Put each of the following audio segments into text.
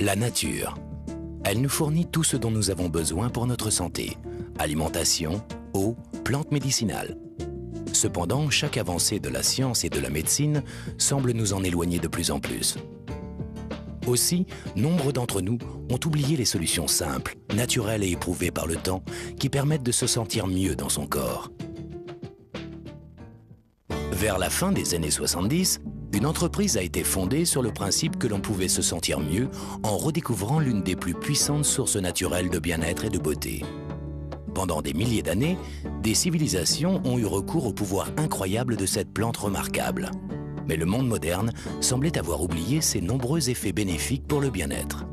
La nature. Elle nous fournit tout ce dont nous avons besoin pour notre santé. Alimentation, eau, plantes médicinales. Cependant, chaque avancée de la science et de la médecine semble nous en éloigner de plus en plus. Aussi, nombre d'entre nous ont oublié les solutions simples, naturelles et éprouvées par le temps qui permettent de se sentir mieux dans son corps. Vers la fin des années 70, une entreprise a été fondée sur le principe que l'on pouvait se sentir mieux en redécouvrant l'une des plus puissantes sources naturelles de bien-être et de beauté. Pendant des milliers d'années, des civilisations ont eu recours au pouvoir incroyable de cette plante remarquable. Mais le monde moderne semblait avoir oublié ses nombreux effets bénéfiques pour le bien-être.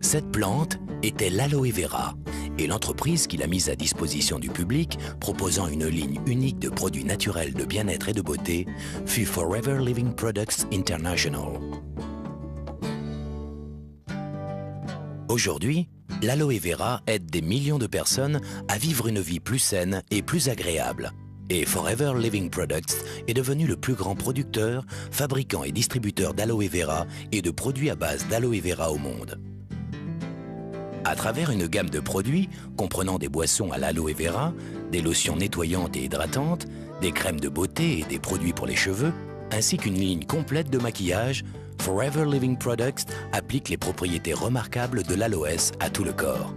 Cette plante était l'aloe vera, et l'entreprise qui l'a mise à disposition du public, proposant une ligne unique de produits naturels de bien-être et de beauté, fut Forever Living Products International. Aujourd'hui, l'aloe vera aide des millions de personnes à vivre une vie plus saine et plus agréable. Et Forever Living Products est devenu le plus grand producteur, fabricant et distributeur d'aloe vera et de produits à base d'aloe vera au monde. À travers une gamme de produits comprenant des boissons à l'aloe vera, des lotions nettoyantes et hydratantes, des crèmes de beauté et des produits pour les cheveux, ainsi qu'une ligne complète de maquillage, Forever Living Products applique les propriétés remarquables de l'aloès à tout le corps.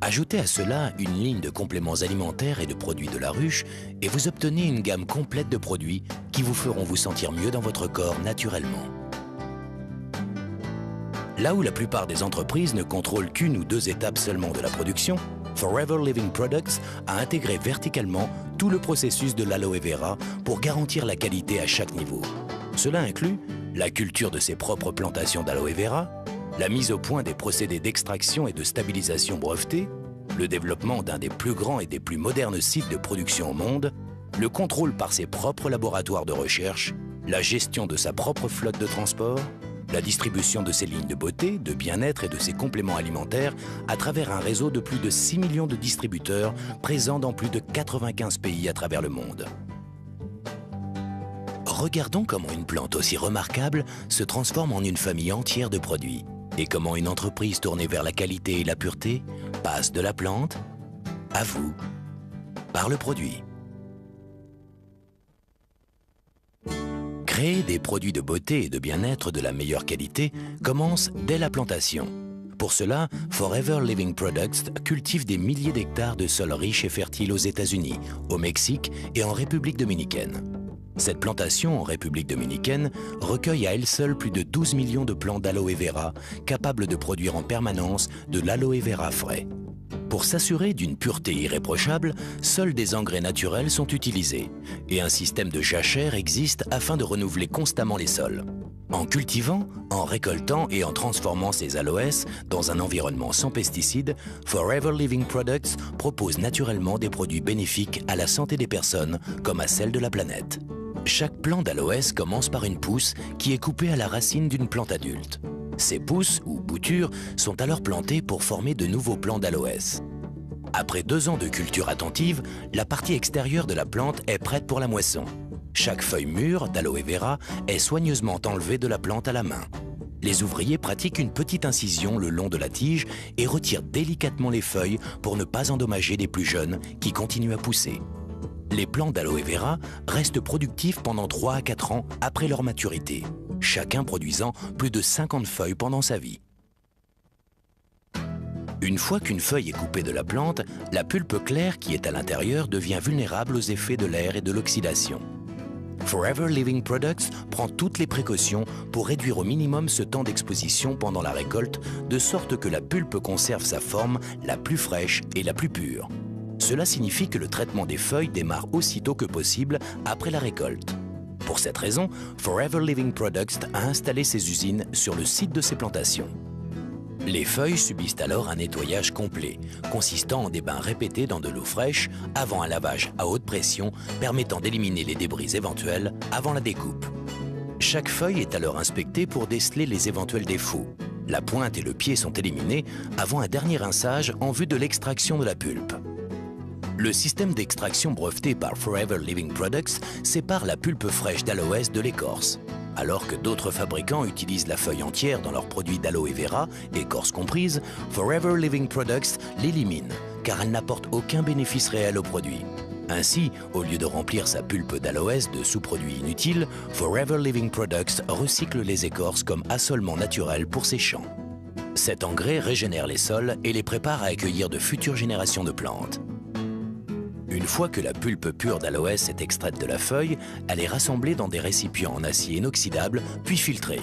Ajoutez à cela une ligne de compléments alimentaires et de produits de la ruche et vous obtenez une gamme complète de produits qui vous feront vous sentir mieux dans votre corps naturellement. Là où la plupart des entreprises ne contrôlent qu'une ou deux étapes seulement de la production, Forever Living Products a intégré verticalement tout le processus de l'aloe vera pour garantir la qualité à chaque niveau. Cela inclut la culture de ses propres plantations d'aloe vera, la mise au point des procédés d'extraction et de stabilisation brevetés, le développement d'un des plus grands et des plus modernes sites de production au monde, le contrôle par ses propres laboratoires de recherche, la gestion de sa propre flotte de transport, la distribution de ses lignes de beauté, de bien-être et de ses compléments alimentaires à travers un réseau de plus de 6 millions de distributeurs présents dans plus de 95 pays à travers le monde. Regardons comment une plante aussi remarquable se transforme en une famille entière de produits et comment une entreprise tournée vers la qualité et la pureté passe de la plante à vous par le produit. Créer des produits de beauté et de bien-être de la meilleure qualité commence dès la plantation. Pour cela, Forever Living Products cultive des milliers d'hectares de sols riches et fertiles aux États-Unis, au Mexique et en République dominicaine. Cette plantation en République dominicaine recueille à elle seule plus de 12 millions de plants d'aloe vera capables de produire en permanence de l'aloe vera frais. Pour s'assurer d'une pureté irréprochable, seuls des engrais naturels sont utilisés et un système de jachère existe afin de renouveler constamment les sols. En cultivant, en récoltant et en transformant ces aloès dans un environnement sans pesticides, Forever Living Products propose naturellement des produits bénéfiques à la santé des personnes comme à celle de la planète. Chaque plant d'aloès commence par une pousse qui est coupée à la racine d'une plante adulte. Ces pousses, ou boutures, sont alors plantées pour former de nouveaux plants d'aloès. Après 2 ans de culture attentive, la partie extérieure de la plante est prête pour la moisson. Chaque feuille mûre d'aloe vera est soigneusement enlevée de la plante à la main. Les ouvriers pratiquent une petite incision le long de la tige et retirent délicatement les feuilles pour ne pas endommager les plus jeunes qui continuent à pousser. Les plants d'aloe vera restent productifs pendant 3 à 4 ans après leur maturité, chacun produisant plus de 50 feuilles pendant sa vie. Une fois qu'une feuille est coupée de la plante, la pulpe claire qui est à l'intérieur devient vulnérable aux effets de l'air et de l'oxydation. Forever Living Products prend toutes les précautions pour réduire au minimum ce temps d'exposition pendant la récolte, de sorte que la pulpe conserve sa forme la plus fraîche et la plus pure. Cela signifie que le traitement des feuilles démarre aussitôt que possible après la récolte. Pour cette raison, Forever Living Products a installé ses usines sur le site de ses plantations. Les feuilles subissent alors un nettoyage complet, consistant en des bains répétés dans de l'eau fraîche avant un lavage à haute pression permettant d'éliminer les débris éventuels avant la découpe. Chaque feuille est alors inspectée pour déceler les éventuels défauts. La pointe et le pied sont éliminés avant un dernier rinçage en vue de l'extraction de la pulpe. Le système d'extraction breveté par Forever Living Products sépare la pulpe fraîche d'aloès de l'écorce. Alors que d'autres fabricants utilisent la feuille entière dans leurs produits d'aloe vera, écorce comprise, Forever Living Products l'élimine, car elle n'apporte aucun bénéfice réel au produit. Ainsi, au lieu de remplir sa pulpe d'aloès de sous-produits inutiles, Forever Living Products recycle les écorces comme assolement naturel pour ses champs. Cet engrais régénère les sols et les prépare à accueillir de futures générations de plantes. Une fois que la pulpe pure d'aloès est extraite de la feuille, elle est rassemblée dans des récipients en acier inoxydable, puis filtrée.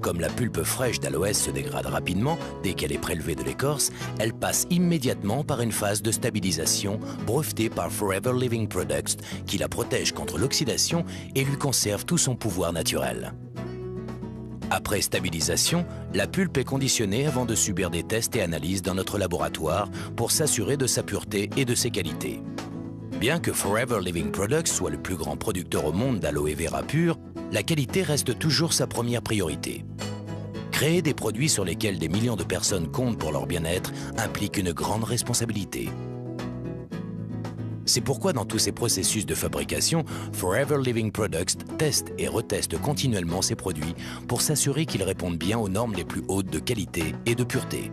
Comme la pulpe fraîche d'aloès se dégrade rapidement dès qu'elle est prélevée de l'écorce, elle passe immédiatement par une phase de stabilisation brevetée par Forever Living Products qui la protège contre l'oxydation et lui conserve tout son pouvoir naturel. Après stabilisation, la pulpe est conditionnée avant de subir des tests et analyses dans notre laboratoire pour s'assurer de sa pureté et de ses qualités. Bien que Forever Living Products soit le plus grand producteur au monde d'aloe vera pur, la qualité reste toujours sa première priorité. Créer des produits sur lesquels des millions de personnes comptent pour leur bien-être implique une grande responsabilité. C'est pourquoi dans tous ces processus de fabrication, Forever Living Products teste et reteste continuellement ses produits pour s'assurer qu'ils répondent bien aux normes les plus hautes de qualité et de pureté.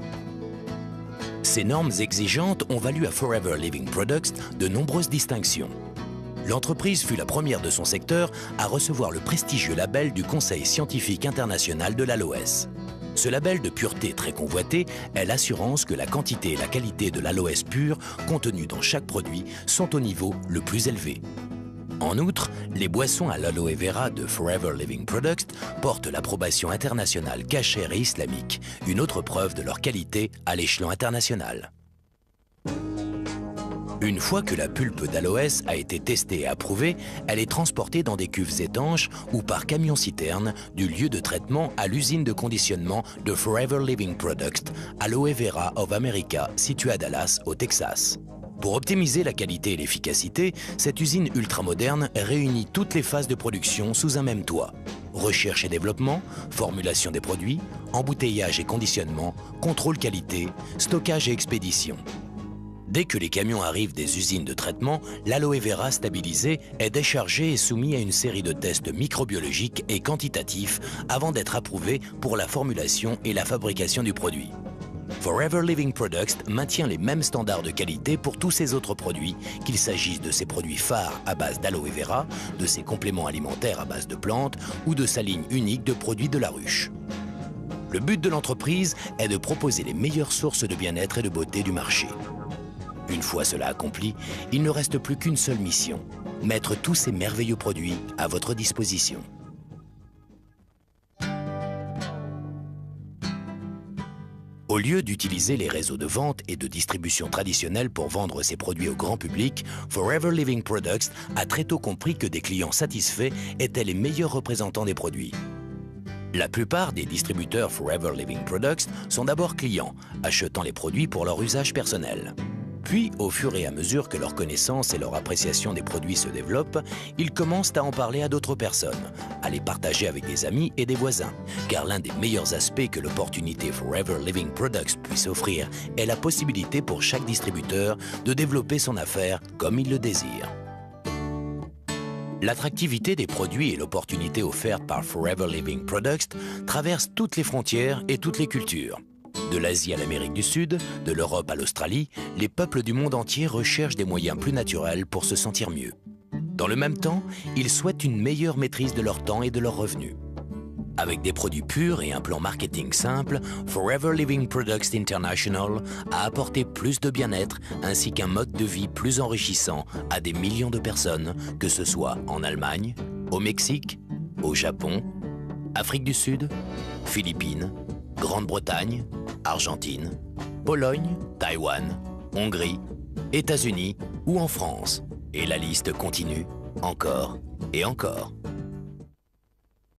Ces normes exigeantes ont valu à Forever Living Products de nombreuses distinctions. L'entreprise fut la première de son secteur à recevoir le prestigieux label du Conseil scientifique international de l'aloès. Ce label de pureté très convoité est l'assurance que la quantité et la qualité de l'aloès pur contenue dans chaque produit sont au niveau le plus élevé. En outre, les boissons à l'aloe vera de Forever Living Products portent l'approbation internationale Kasher et islamique, une autre preuve de leur qualité à l'échelon international. Une fois que la pulpe d'aloès a été testée et approuvée, elle est transportée dans des cuves étanches ou par camion-citerne du lieu de traitement à l'usine de conditionnement de Forever Living Products, Aloe Vera of America, située à Dallas, au Texas. Pour optimiser la qualité et l'efficacité, cette usine ultramoderne réunit toutes les phases de production sous un même toit. Recherche et développement, formulation des produits, embouteillage et conditionnement, contrôle qualité, stockage et expédition. Dès que les camions arrivent des usines de traitement, l'aloe vera stabilisé est déchargé et soumis à une série de tests microbiologiques et quantitatifs avant d'être approuvé pour la formulation et la fabrication du produit. Forever Living Products maintient les mêmes standards de qualité pour tous ses autres produits, qu'il s'agisse de ses produits phares à base d'aloe vera, de ses compléments alimentaires à base de plantes ou de sa ligne unique de produits de la ruche. Le but de l'entreprise est de proposer les meilleures sources de bien-être et de beauté du marché. Une fois cela accompli, il ne reste plus qu'une seule mission, mettre tous ces merveilleux produits à votre disposition. Au lieu d'utiliser les réseaux de vente et de distribution traditionnels pour vendre ses produits au grand public, Forever Living Products a très tôt compris que des clients satisfaits étaient les meilleurs représentants des produits. La plupart des distributeurs Forever Living Products sont d'abord clients, achetant les produits pour leur usage personnel. Puis, au fur et à mesure que leur connaissance et leur appréciation des produits se développent, ils commencent à en parler à d'autres personnes, à les partager avec des amis et des voisins. Car l'un des meilleurs aspects que l'opportunité Forever Living Products puisse offrir est la possibilité pour chaque distributeur de développer son affaire comme il le désire. L'attractivité des produits et l'opportunité offerte par Forever Living Products traversent toutes les frontières et toutes les cultures. De l'Asie à l'Amérique du Sud, de l'Europe à l'Australie, les peuples du monde entier recherchent des moyens plus naturels pour se sentir mieux. Dans le même temps, ils souhaitent une meilleure maîtrise de leur temps et de leurs revenus. Avec des produits purs et un plan marketing simple, Forever Living Products International a apporté plus de bien-être ainsi qu'un mode de vie plus enrichissant à des millions de personnes, que ce soit en Allemagne, au Mexique, au Japon, Afrique du Sud, Philippines, Grande-Bretagne, Argentine, Pologne, Taïwan, Hongrie, États-Unis ou en France. Et la liste continue encore et encore.